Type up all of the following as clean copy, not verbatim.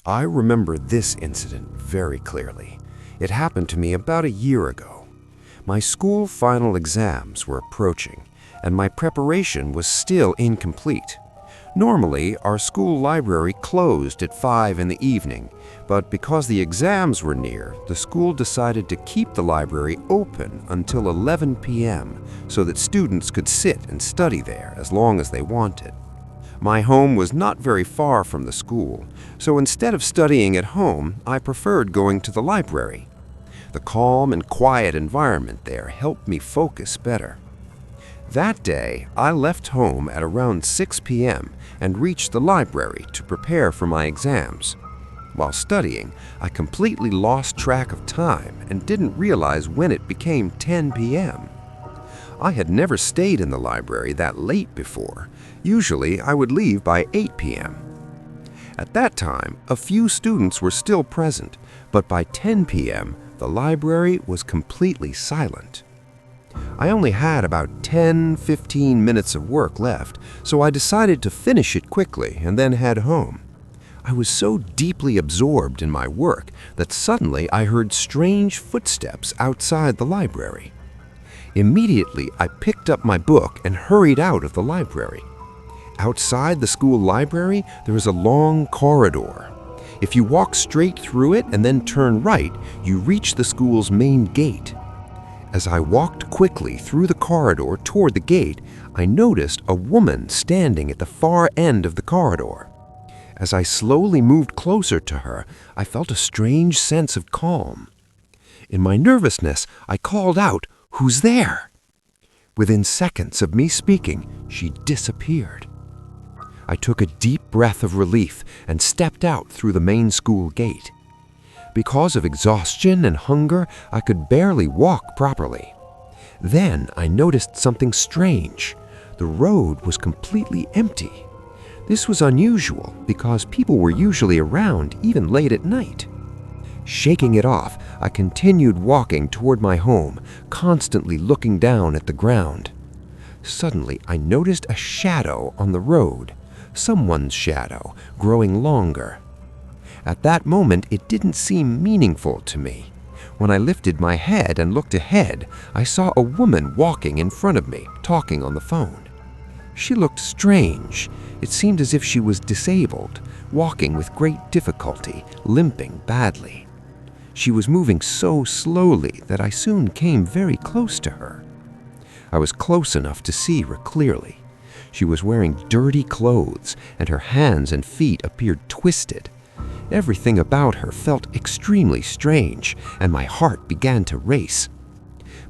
I remember this incident very clearly. It happened to me about a year ago. My school final exams were approaching, and my preparation was still incomplete. Normally, our school library closed at 5 in the evening, but because the exams were near, the school decided to keep the library open until 11 p.m. so that students could sit and study there as long as they wanted. My home was not very far from the school, so instead of studying at home, I preferred going to the library. The calm and quiet environment there helped me focus better. That day, I left home at around 6 p.m. and reached the library to prepare for my exams. While studying, I completely lost track of time and didn't realize when it became 10 p.m. I had never stayed in the library that late before. Usually, I would leave by 8 p.m. At that time, a few students were still present, but by 10 p.m., the library was completely silent. I only had about 10-15 minutes of work left, so I decided to finish it quickly and then head home. I was so deeply absorbed in my work that suddenly I heard strange footsteps outside the library. Immediately, I picked up my book and hurried out of the library. Outside the school library, there is a long corridor. If you walk straight through it and then turn right, you reach the school's main gate. As I walked quickly through the corridor toward the gate, I noticed a woman standing at the far end of the corridor. As I slowly moved closer to her, I felt a strange sense of calm. In my nervousness, I called out, "Who's there?" Within seconds of me speaking, she disappeared. I took a deep breath of relief and stepped out through the main school gate. Because of exhaustion and hunger, I could barely walk properly. Then I noticed something strange. The road was completely empty. This was unusual because people were usually around even late at night. Shaking it off, I continued walking toward my home, constantly looking down at the ground. Suddenly, I noticed a shadow on the road, someone's shadow, growing longer. At that moment, it didn't seem meaningful to me. When I lifted my head and looked ahead, I saw a woman walking in front of me, talking on the phone. She looked strange. It seemed as if she was disabled, walking with great difficulty, limping badly. She was moving so slowly that I soon came very close to her. I was close enough to see her clearly. She was wearing dirty clothes, and her hands and feet appeared twisted. Everything about her felt extremely strange, and my heart began to race.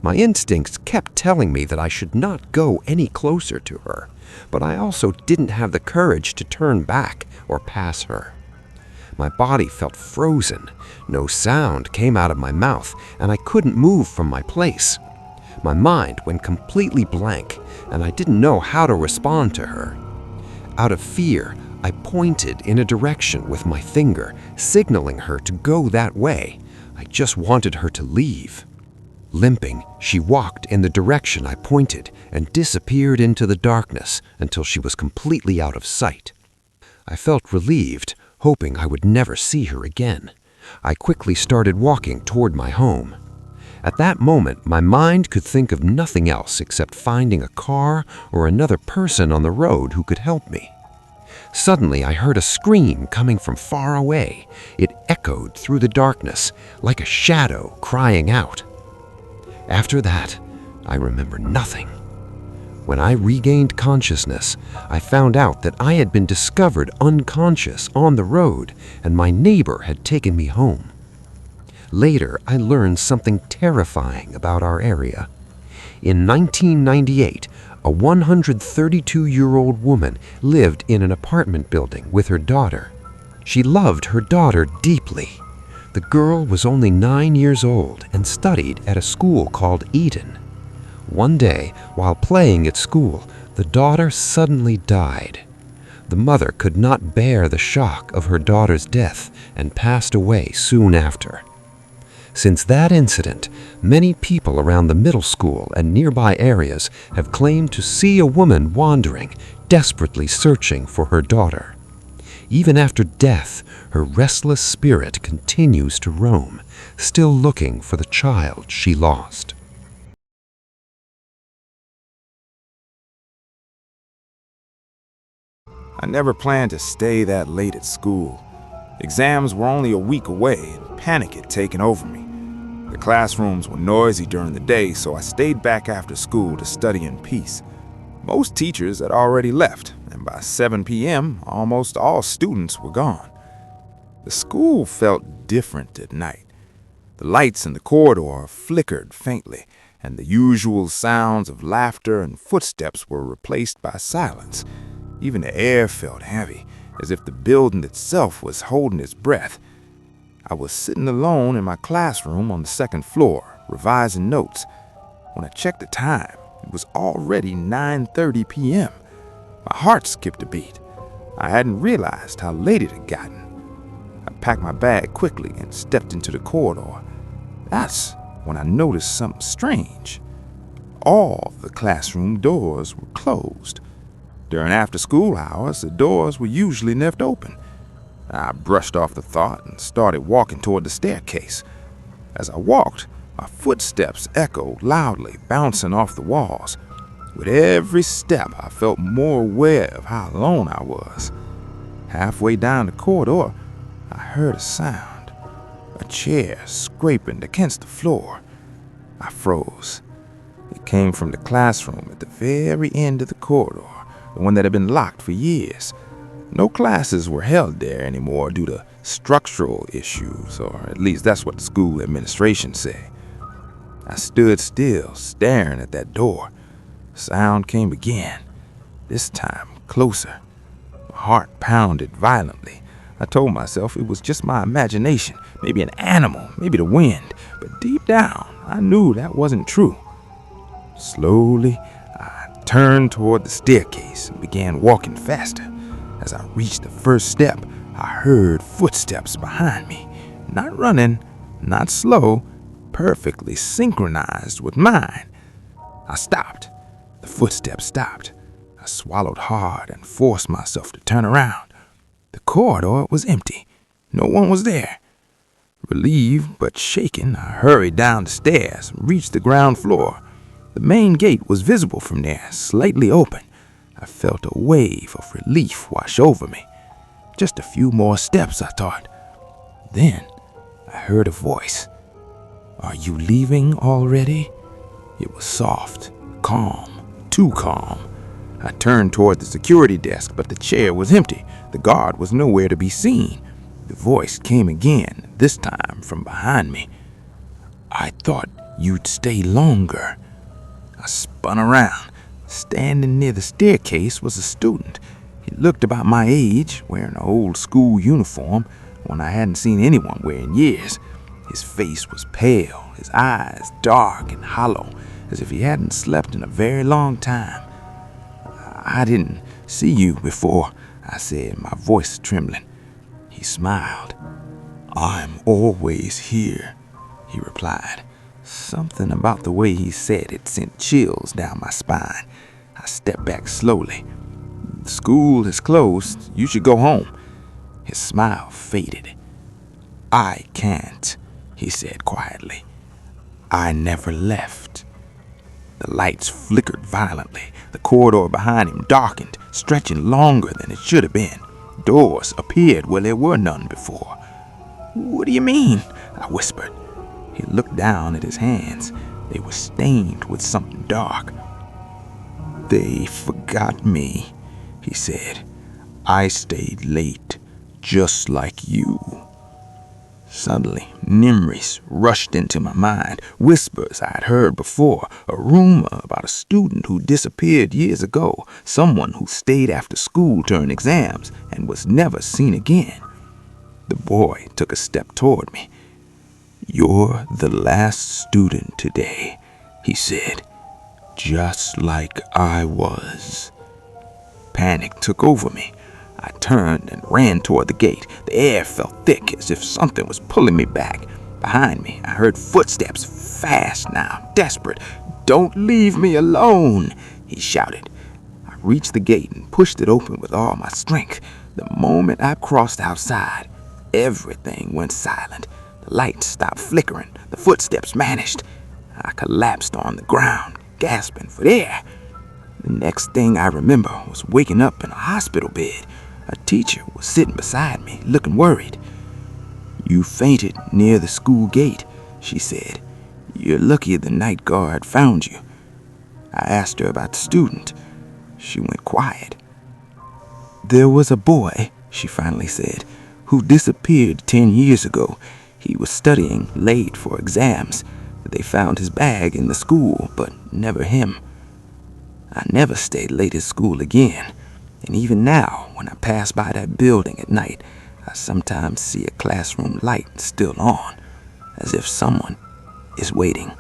My instincts kept telling me that I should not go any closer to her, but I also didn't have the courage to turn back or pass her. My body felt frozen. No sound came out of my mouth, and I couldn't move from my place. My mind went completely blank, and I didn't know how to respond to her. Out of fear, I pointed in a direction with my finger, signaling her to go that way. I just wanted her to leave. Limping, she walked in the direction I pointed and disappeared into the darkness until she was completely out of sight. I felt relieved, hoping I would never see her again. I quickly started walking toward my home. At that moment, my mind could think of nothing else except finding a car or another person on the road who could help me. Suddenly, I heard a scream coming from far away. It echoed through the darkness, like a shadow crying out. After that, I remember nothing. When I regained consciousness, I found out that I had been discovered unconscious on the road, and my neighbor had taken me home. Later, I learned something terrifying about our area. In 1998, a 132-year-old woman lived in an apartment building with her daughter. She loved her daughter deeply. The girl was only 9 years old and studied at a school called Eden. One day, while playing at school, the daughter suddenly died. The mother could not bear the shock of her daughter's death and passed away soon after. Since that incident, many people around the middle school and nearby areas have claimed to see a woman wandering, desperately searching for her daughter. Even after death, her restless spirit continues to roam, still looking for the child she lost. I never planned to stay that late at school. Exams were only a week away and panic had taken over me. The classrooms were noisy during the day, so I stayed back after school to study in peace. Most teachers had already left, and by 7 p.m., almost all students were gone. The school felt different at night. The lights in the corridor flickered faintly, and the usual sounds of laughter and footsteps were replaced by silence. Even the air felt heavy, as if the building itself was holding its breath. I was sitting alone in my classroom on the second floor, revising notes. When I checked the time, it was already 9:30 p.m. My heart skipped a beat. I hadn't realized how late it had gotten. I packed my bag quickly and stepped into the corridor. That's when I noticed something strange. All the classroom doors were closed. During after-school hours, the doors were usually left open. I brushed off the thought and started walking toward the staircase. As I walked, my footsteps echoed loudly, bouncing off the walls. With every step, I felt more aware of how alone I was. Halfway down the corridor, I heard a sound, a chair scraping against the floor. I froze. It came from the classroom at the very end of the corridor, the one that had been locked for years. No classes were held there anymore due to structural issues, or at least that's what the school administration said. I stood still, staring at that door. The sound came again, this time closer. My heart pounded violently. I told myself it was just my imagination, maybe an animal, maybe the wind, but deep down, I knew that wasn't true. Slowly, I turned toward the staircase and began walking faster. As I reached the first step, I heard footsteps behind me. Not running, not slow, perfectly synchronized with mine. I stopped. The footsteps stopped. I swallowed hard and forced myself to turn around. The corridor was empty. No one was there. Relieved but shaken, I hurried down the stairs and reached the ground floor. The main gate was visible from there, slightly open. I felt a wave of relief wash over me. Just a few more steps, I thought. Then I heard a voice. "Are you leaving already?" It was soft, calm, too calm. I turned toward the security desk, but the chair was empty. The guard was nowhere to be seen. The voice came again, this time from behind me. "I thought you'd stay longer." I spun around. Standing near the staircase was a student. He looked about my age, wearing an old school uniform, one I hadn't seen anyone wear in years. His face was pale, his eyes dark and hollow, as if he hadn't slept in a very long time. "I didn't see you before," I said, my voice trembling. He smiled. "I'm always here," he replied. Something about the way he said it sent chills down my spine. I stepped back slowly. "School is closed. You should go home." His smile faded. "I can't," he said quietly. "I never left." The lights flickered violently. The corridor behind him darkened, stretching longer than it should have been. Doors appeared where there were none before. "What do you mean?" I whispered. He looked down at his hands. They were stained with something dark. "They forgot me," he said. "I stayed late, just like you." Suddenly, memories rushed into my mind, whispers I had heard before, a rumor about a student who disappeared years ago, someone who stayed after school during exams and was never seen again. The boy took a step toward me. "You're the last student today," he said, "just like I was." Panic took over me. I turned and ran toward the gate. The air felt thick, as if something was pulling me back. Behind me, I heard footsteps, fast now, desperate. "Don't leave me alone," he shouted. I reached the gate and pushed it open with all my strength. The moment I crossed outside, everything went silent. The lights stopped flickering. The footsteps vanished. I collapsed on the ground, gasping for air. The next thing I remember was waking up in a hospital bed. A teacher was sitting beside me, looking worried. "You fainted near the school gate," she said. "You're lucky the night guard found you." I asked her about the student. She went quiet. "There was a boy," she finally said, "who disappeared 10 years ago. He was studying late for exams. They found his bag in the school, but never him. I never stayed late at school again, and even now, when I pass by that building at night, I sometimes see a classroom light still on, as if someone is waiting."